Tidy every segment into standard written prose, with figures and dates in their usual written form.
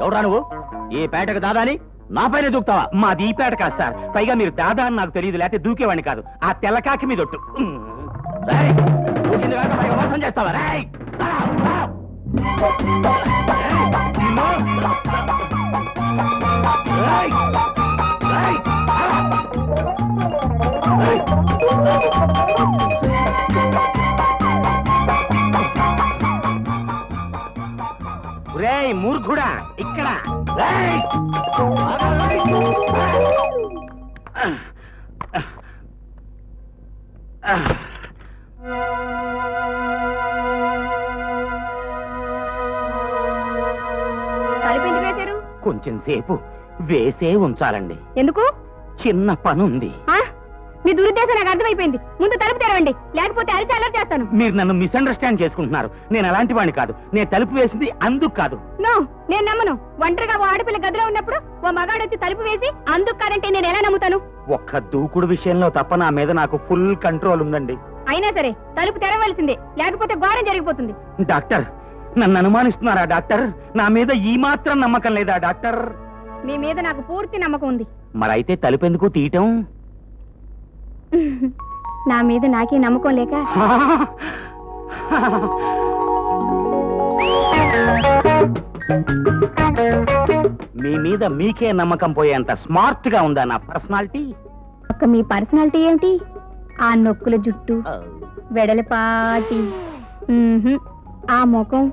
ఎవరా నువ్వు? ఈ పేటకు దాదాని నా పైన దూకుతావా? మాది ఈ పేట కాదు సార్. పైగా మీరు దాదా అని నాకు తెలియదు, లేకపోతే దూకేవాడిని కాదు. ఆ తెల్లకాకి మీద ఒట్టు. దూకింది కాక పైగా మోసం చేస్తావా? రాయ్ రేయ్ మూర్ఖుడా, ఇక్కడ కొంచెం సేపు వేసే ఉంచాలండి. ఎందుకు? చిన్న పనుంది. మీ దురుద్దేశం నాకు అర్థమైపోయింది. ముందు తలుపు తెరవండి, లేకపోతే అరిచి అల్లరి చేస్తాను. మీరు నన్ను మిస్అండర్స్టాండ్ చేసుకుంటున్నారు. నేను అలాంటి వాడిని కాదు. నేను తలుపు వేసింది అందుకు కాదు. నో, నేను నమ్మను. ఒంటరిగా ఓ ఆడపిల్ల గదిలో ఉన్నప్పుడు ఓ మగాడు వచ్చి తలుపు వేసి అందుకు కాదంటే నేను ఎలా నమ్ముతాను? ఒక్క దూకుడు విషయంలో తప్ప నా మీద నాకు ఫుల్ కంట్రోల్ ఉందండి. అయినా సరే తలుపు తెరవలసిందే, లేకపోతే ఘోరం జరిగిపోతుంది. డాక్టర్, నన్ను అనుమానిస్తున్నారా డాక్టర్? నా మీద ఈ మాత్రం నమ్మకం లేదా డాక్టర్? మీ మీద నాకు పూర్తి నమ్మకం ఉంది. మరైతే తలుపు ఎందుకు తీయటం? నా మీద నాకే నమ్మకం లేక. మీ మీద మీకే నమ్మకం పోయేంత స్మార్ట్ గా ఉందా నా పర్సనాలిటీ? ఒక్క మీ పర్సనాలిటీ ఏమిటి? ఆ నొక్కుల జుట్టు, వెడలపాటి, ఆ ముఖం.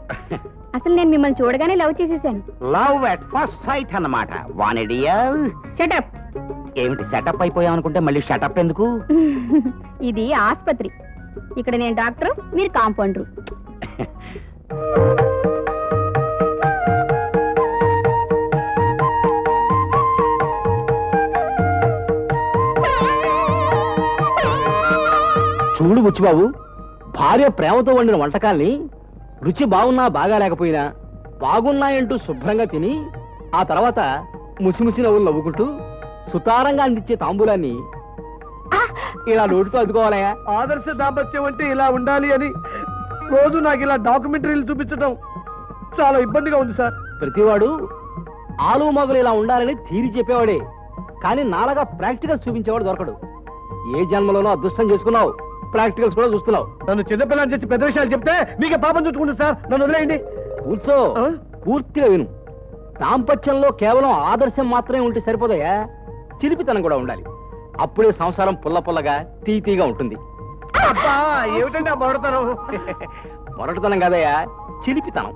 అసలు నేను మిమ్మల్ని చూడగానే లవ్ చేసేసాను. లవ్ అట్ ఫస్ట్ సైట్ అన్నమాట. వానడియర్ షటప్. ఏమిటి సెటప్ అయిపోయామనుకుంటే మళ్ళీ షటప్ ఎందుకు? ఇది ఆస్పత్రి. ఇక్కడ నేను డాక్టర్, మీరు కాంపౌండరు. చూడు బుచ్చిబాబు, భార్య ప్రేమతో వండిన వంటకాల్ని రుచి బాగున్నా బాగా లేకపోయినా బాగున్నాయంటూ శుభ్రంగా తిని ఆ తర్వాత ముసిముసి నవ్వులు నవ్వుకుంటూ సుతారంగా అందించే తాంబూలాన్ని ఇలా నోటితో అద్దుకోవాలయా? ఆదర్శ దాంపత్యం అంటే ఇలా ఉండాలి అని రోజు నాకు ఇలా డాక్యుమెంటరీలు చూపించడం చాలా ఇబ్బందిగా ఉంది సార్. ప్రతివాడు ఆలు మగలు ఇలా ఉండాలని తీరి చెప్పేవాడే, కానీ నాలాగా ప్రాక్టికల్స్ చూపించేవాడు దొరకడు. ఏ జన్మలోనో అదృష్టం చేసుకున్నావు, ప్రాక్టికల్స్ కూడా చూస్తున్నావు. నన్ను చిన్నపిల్లని చేసి పెద్ద విషయాలు చెప్తే మీకే పాపం చుట్టుకుంటుంది సార్. నన్ను వదిలేయండి. కూర్చో, పూర్తిగా విను. దాంపత్యంలో కేవలం ఆదర్శం మాత్రమే ఉంటే సరిపోదయ్యా, చిలిపితనం కూడా ఉండాలి. అప్పుడే సంసారం పుల్ల పుల్లగా తీగా ఉంటుంది. ఏమిటంటే ఆ మొరటతనం? మొరటతనం కాదయ్యా, చిలిపితనం.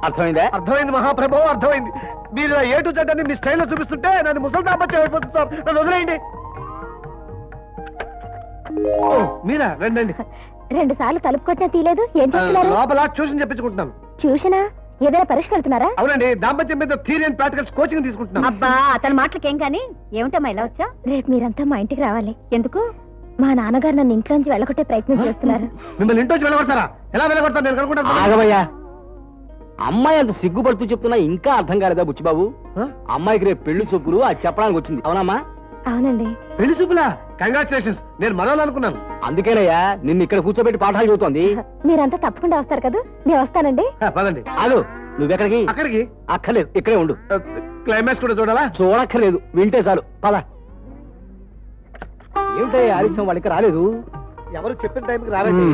అర్థమైందా? అర్థమైంది మహాప్రభు, అర్థమైంది. మీరు ఏ టు జెడ్ అని మీ స్టైల్లో చూపిస్తుంటే నన్ను ముసలి దాంపత్యం అయిపోతుంది సార్. నన్ను వదిలేయండి. మీరా? రండి. 2 సార్లు తలుపు కొట్టినా తీయలేదు. ఏం చేస్తున్నారు? లోపల ట్యూషన్ చెప్పించుకుంటున్నాను. ట్యూషనా? ఏదైనా పరీక్ష వెళ్తున్నారా? అవునండి, దాంపత్యం మీద థియరీ అండ్ ప్రాక్టికల్స్ కోచింగ్ తీసుకుంటున్నాను. అబ్బా, అతని మాటలకేం కానీ. ఏమిటమ్మా ఇలా వచ్చా? రేపు మీరంతా మా ఇంటికి రావాలి. ఎందుకు? మా నాన్నగారు నన్ను ఇంట్లోంచి వెళ్ళగొట్టే ప్రయత్నం చేస్తున్నారు. మిమ్మల్ని ఇంట్లోంచి వెళ్ళగొడతారా? ఎలా వెళ్ళగొడతారు నేను కనుకుంటాను. ఆగవయ్యా, అమ్మాయి అంత సిగ్గుపడుతూ చెప్తున్నా ఇంకా అర్థం కాలేదా బుచ్చిబాబు? అమ్మాయికి రేపు పెళ్లి చూపులు అది చెప్పడానికి వచ్చింది. అవునమ్మా? అవునండి. పెళ్లి చూపులా? కంగ్రాచులేషన్స్. నేను మనోళ్ళనుకున్నాను. అందుకేనయ్యా నిన్ను ఇక్కడ కూర్చోబెట్టి పాఠాలు చదువుతోంది. మీరంతా తప్పకుండా వస్తారు కదా? నేను వస్తానండి. పదండి. ఆగు, నువ్వెక్కడికి? అక్కడికి? అక్కర్లేదు, ఇక్కడే ఉండు. క్లైమాక్స్ కూడా చూడాలా? చూడక్కర్లేదు, వింటే చాలు. పద. ఏమిటయ్యా ఆలస్యం, వాళ్ళకి రాలేదు? ఎవరు చెప్పిన టైంకి రాలేదు.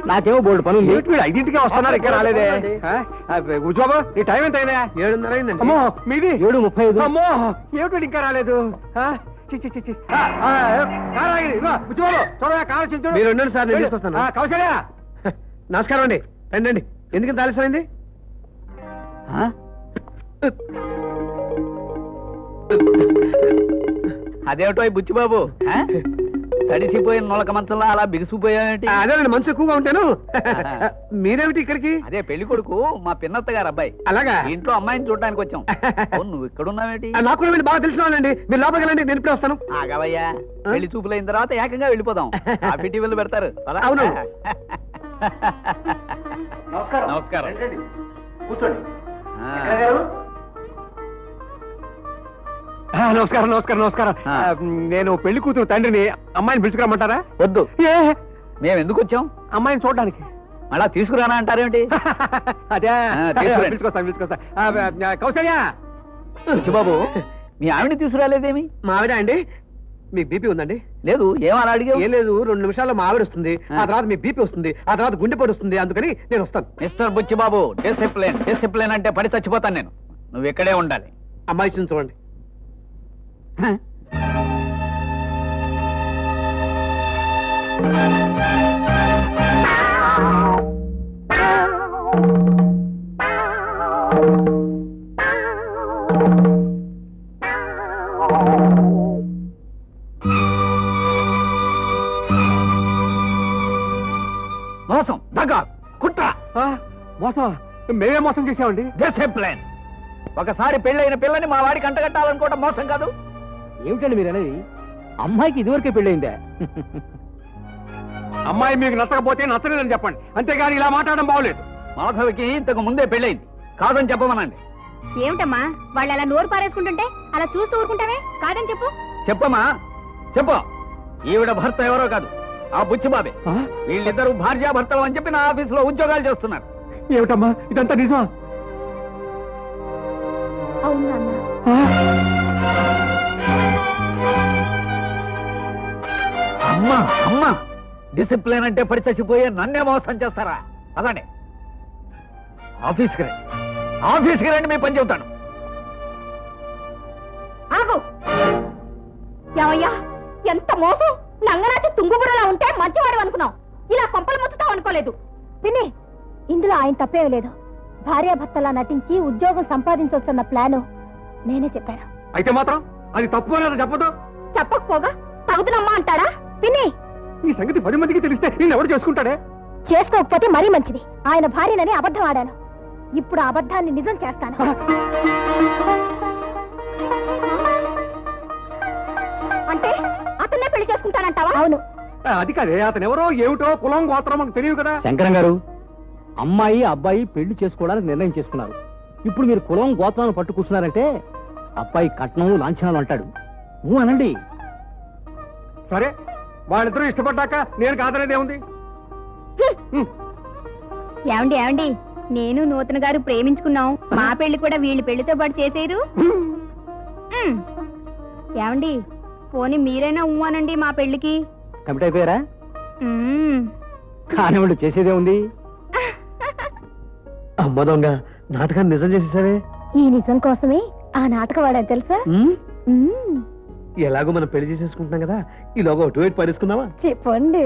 నాకేమో బోల్డ్ పని ఉంది. 5ంటికే వస్తున్నారు, ఇక్కడ రాలేదే. కూర్చోబా, ఈ టైం ఎంత అయినా? 7:30 అయిందండి. అమ్మో, మీది 7:35. అమ్మో, ఏమిటి ఇంకా రాలేదు? మీరు ఉండండి సార్, నేను తీసుకొస్తాను. కౌశల్య, నమస్కారం అండి. రండి. ఎందుకంత ఆలస్యమైంది? అదేమిటో బుచ్చిబాబు, తడిసిపోయిన నొలక మంచంలో అలా బిగుసిపోయావేంటి? అదేనండి, మనసు ఎక్కువగా ఉంటాను. మీరేమిటి ఇక్కడికి? అదే పెళ్లి కొడుకు మా పిన్నత్త గారు అబ్బాయి. అలాగా? ఇంట్లో అమ్మాయిని చూడడానికి వచ్చాం. నువ్వు ఇక్కడ ఉన్నావేంటి? నాకు కూడా వీళ్ళు బాగా తెలిసిన వాళ్ళండి. మీరు లోపలికి వెళ్ళండి, నేను ఇప్పుడే వస్తాను. ఆగవయ్యా, పెళ్లి చూపులైన తర్వాత ఏకంగా వెళ్ళిపోదాం. కాఫీ టీవీలు పెడతారు. అవును. నమస్కారం. కూర్చోండి. నమస్కారం నమస్కారం నమస్కారం ఆ. నేను పెళ్లి కూతురు తండ్రిని. అమ్మాయిని పిలుచుకురమ్మంటారా? వద్దు, ఏ మేము ఎందుకు వచ్చాం? అమ్మాయిని చూడడానికి. మళ్ళా తీసుకురానా అంటారేమిటి? అదే తీసుకురండి. పిలుచుకొస్తా. కౌసల్య, బాబు, మీ ఆవిడని తీసుకురాలేదేమి? మా ఆవిడ అండి. మీకు బీపీ ఉందండి? లేదు, ఏమని అడిగావు? ఏం లేదు, 2 నిమిషాల్లో మా ఆవిడ వస్తుంది. ఆ తర్వాత మీ బీపీ వస్తుంది. ఆ తర్వాత గుండెపోటు వస్తుంది. అందుకని నేను వస్తాను. మిస్టర్ బుచ్చిబాబు, డిసిప్లిన్ డిసిప్లిన్ అంటే పడి చచ్చిపోతాను నేను. నువ్వు ఇక్కడే ఉండాలి. అమ్మాయి ఇచ్చింది చూడండి. మోసం, దగ్గ, కుట్ర, మోసం? మేమే మోసం చేసామండి. డిసిప్లిన్. ఒకసారి పెళ్ళైన పిల్లని మా వాడికి అంటగట్టాలనుకోవడం మోసం కాదు. ఏమిటండి మీరు అనేది? అమ్మాయికి ఇదివరకే పెళ్ళయిందే. అమ్మాయి మీకు నచ్చకపోతే నచ్చలేదని చెప్పండి, అంతేగాని ఇలా మాట్లాడడం బాగోలేదు. మాధవికి ఇంతకు ముందే పెళ్ళైంది, కాదని చెప్పమనండి. ఏమిటమ్మా వాళ్ళు అలా నోరు పారేసుకుంటుంటే అలా చూస్తూ ఊరుకుంటావే? కాదని చెప్పు. చెప్పమ్మా, చెప్పు. ఈవిడ భర్త ఎవరో కాదు, ఆ బుచ్చిబాబే. వీళ్ళిద్దరూ భార్యాభర్తలు అని చెప్పి నా ఆఫీసులో ఉద్యోగాలు చేస్తున్నారు. ఏమిటమ్మా ఇదంతా నిజమా? అవును నాన్న. అమ్మా అమ్మా, డిసిప్లిన్ అంటే పడి చచ్చిపోయే నన్నే మోసం చేస్తారా? అదండి, ఆఫీస్కి రండి, ఆఫీస్కి రండి, మీ పని చెబుతాను. ఆగు. ఏమయ్యా, ఎంత మోసం! నంగనాచి తుంగుబురలా ఉంటే మంచివాడు అనుకున్నావు, ఇలా కొంపలు మొత్తుతావు అనుకోలేదు. విని, ఇందులో ఆయన తప్పేం లేదు. భార్యాభర్తలా నటించి ఉద్యోగం సంపాదించవచ్చన్న ప్లాను నేనే చెప్పాను. అయితే మాత్రం అది తప్పు అని చెప్పదు. చెప్పకపోగా తగుదునమ్మా అంటాడా? విని, ఈ సంగతి 10 మందికి తెలిస్తే నేను ఎవరు చేసుకుంటాడే? చేసుకోకపోతే మరీ మంచిది. ఆయన భార్యనని అబద్ధం ఆడాను, ఇప్పుడు ఆ అబద్ధాన్ని నిజం చేస్తాను. అంటే అతన్నే పెళ్లి చేసుకుంటానంటావా? అవును. అది కాదే, అతను ఎవరో ఏమిటో కులం గోత్రం మనకు తెలియదు కదా. శంకరం గారు, అమ్మాయి అబ్బాయి పెళ్లి చేసుకోవడానికి నిర్ణయం చేసుకున్నారు. ఇప్పుడు మీరు కులం గోత్రాన్ని పట్టు కూర్చున్నారంటే అబ్బాయి కట్నం లాంఛనాలు అంటాడు. నువ్వు అనండి. సరే, వాళ్ళిద్దరూ ఇష్టపడ్డాక నేను కాదనేది ఏముంది? ఏమండి ఏమండి, నేను నూతన గారు ప్రేమించుకున్నాం. మా పెళ్లి కూడా వీళ్ళ పెళ్లితో పాటు చేసేరు. ఏమండి, పోనీ మీరైనా అనండి మా పెళ్లికి. కమిట్ అయిపోయారా? కానీ వాళ్ళు చేసేదే ఉంది. అమ్మ దొంగ, నాటకాన్ని నిజం చేసేసావే. ఈ నిజం కోసమే ఆ నాటకం వాడని తెలుసా? ఎలాగో మనం పెళ్లి చేసేసుకుంటున్నాం కదా, ఈలోగా 2 పారేసుకుందామా? చెప్పండి.